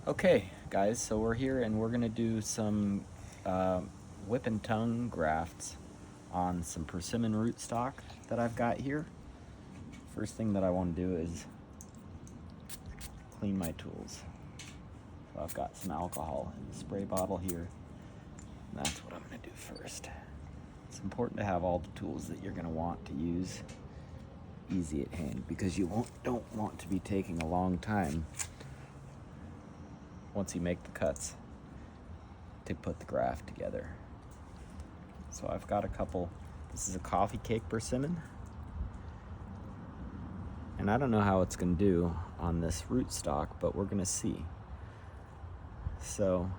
Okay, guys, so we're here and we're gonna do some whip and tongue grafts on some persimmon rootstock that I've got here. First thing that I want to do is clean my tools. So I've got some alcohol in the spray bottle here. And that's what I'm gonna do first. It's important to have all the tools that you're gonna want to use easy at hand because you don't want to be taking a long time once you make the cuts to put the graft together. So I've got a couple. This is a coffee cake persimmon, and I don't know how it's gonna do on this rootstock, but we're gonna see. So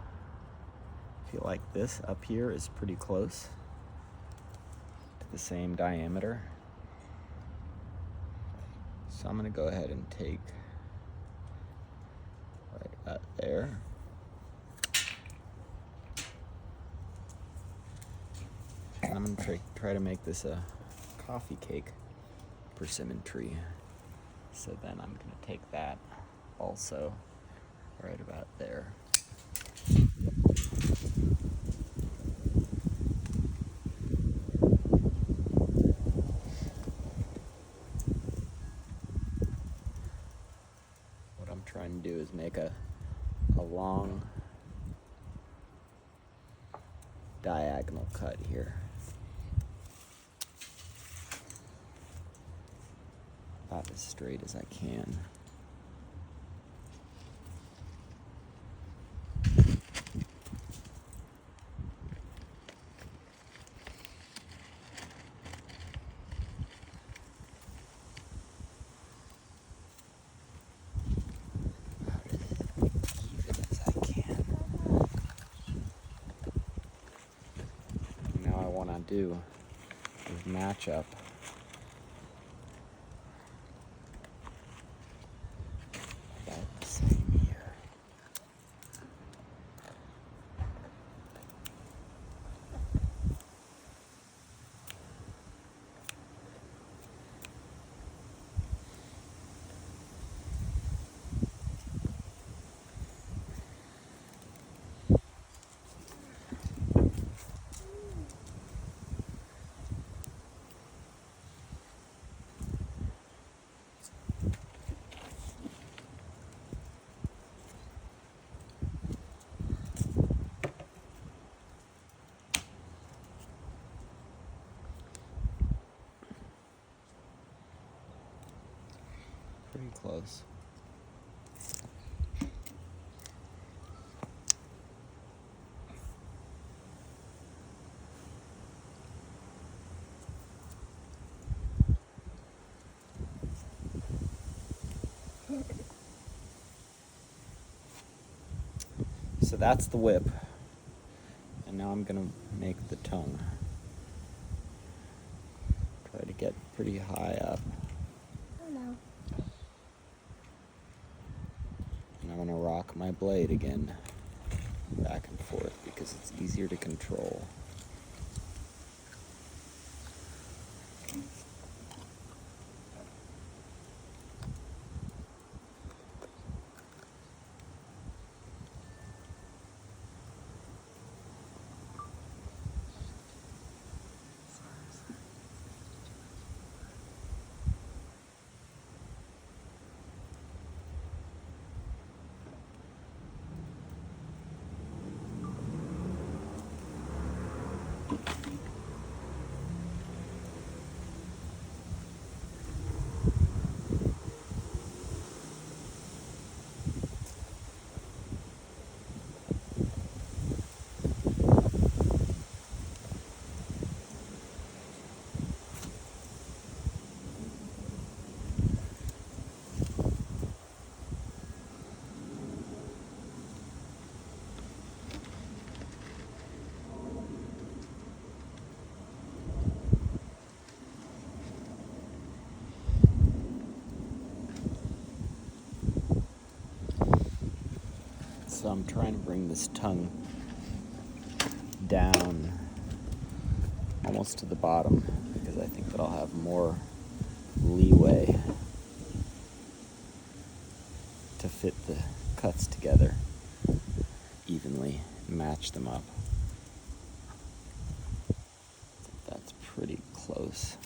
I feel like this up here is pretty close to the same diameter. So I'm gonna go ahead and take right about there. And I'm gonna try to make this a coffee cake persimmon tree. So then I'm gonna take that also right about there. What I'm trying to do is make a long diagonal cut here. About as straight as I can. Do is match up about the same here. Pretty close. So that's the whip. And now I'm gonna make the tongue. Try to get pretty high up. And I'm gonna rock my blade again, back and forth, because it's easier to control. So I'm trying to bring this tongue down almost to the bottom because I think that I'll have more leeway to fit the cuts together. evenly, match them up. That's pretty close.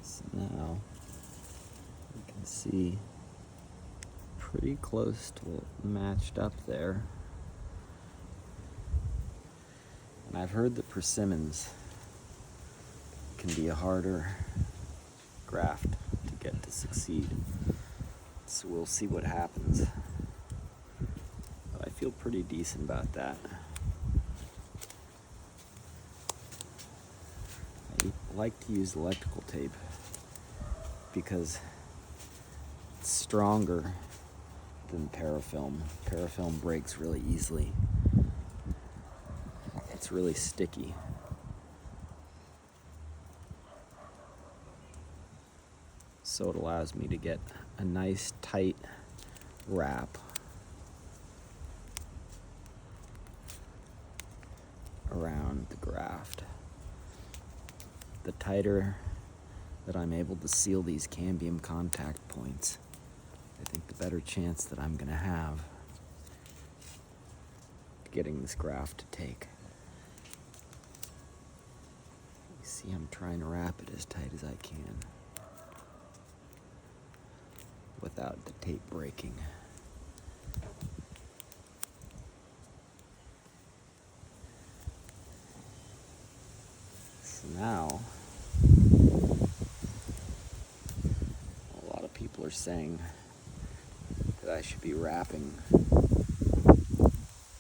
So now you can see pretty close to matched up there. And I've heard that persimmons can be a harder graft to get to succeed. So we'll see what happens. But I feel pretty decent about that. I like to use electrical tape because it's stronger than parafilm. Parafilm breaks really easily. It's really sticky. So it allows me to get a nice tight wrap around the graft. The tighter that I'm able to seal these cambium contact points, I think the better chance that I'm gonna have getting this graft to take. You see, I'm trying to wrap it as tight as I can without the tape breaking. So now, a lot of people are saying that I should be wrapping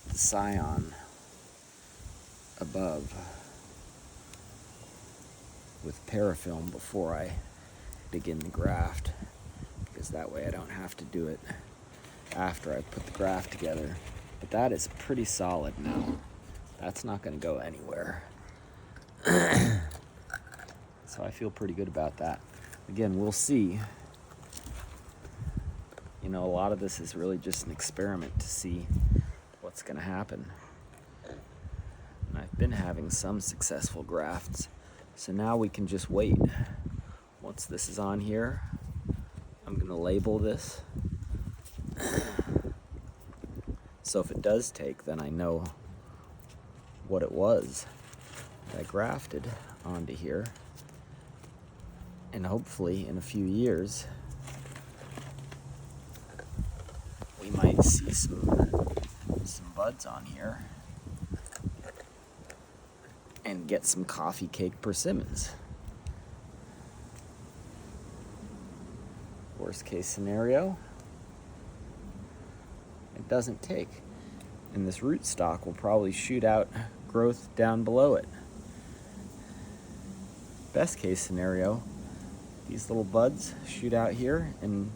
the Scion above with parafilm before I begin the graft, because that way I don't have to do it after I put the graft together. But that is pretty solid now. That's not going to go anywhere. So I feel pretty good about that. Again, we'll see. You know, a lot of this is really just an experiment to see what's going to happen. And I've been having some successful grafts. So now we can just wait. Once this is on here, I'm going to label this. So if it does take, then I know what it was that I grafted onto here. And hopefully in a few years, we might see some buds on here and get some coffee cake persimmons. Worst case scenario, it doesn't take. And this rootstock will probably shoot out growth down below it. Best case scenario, these little buds shoot out here, and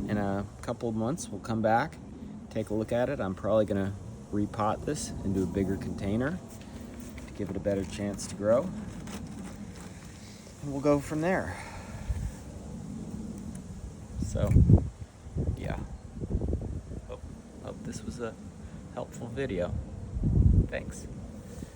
in a couple of months we'll come back, take a look at it. I'm probably gonna repot this into a bigger container to give it a better chance to grow. And we'll go from there. So, yeah. Hope this was a helpful video. Thanks.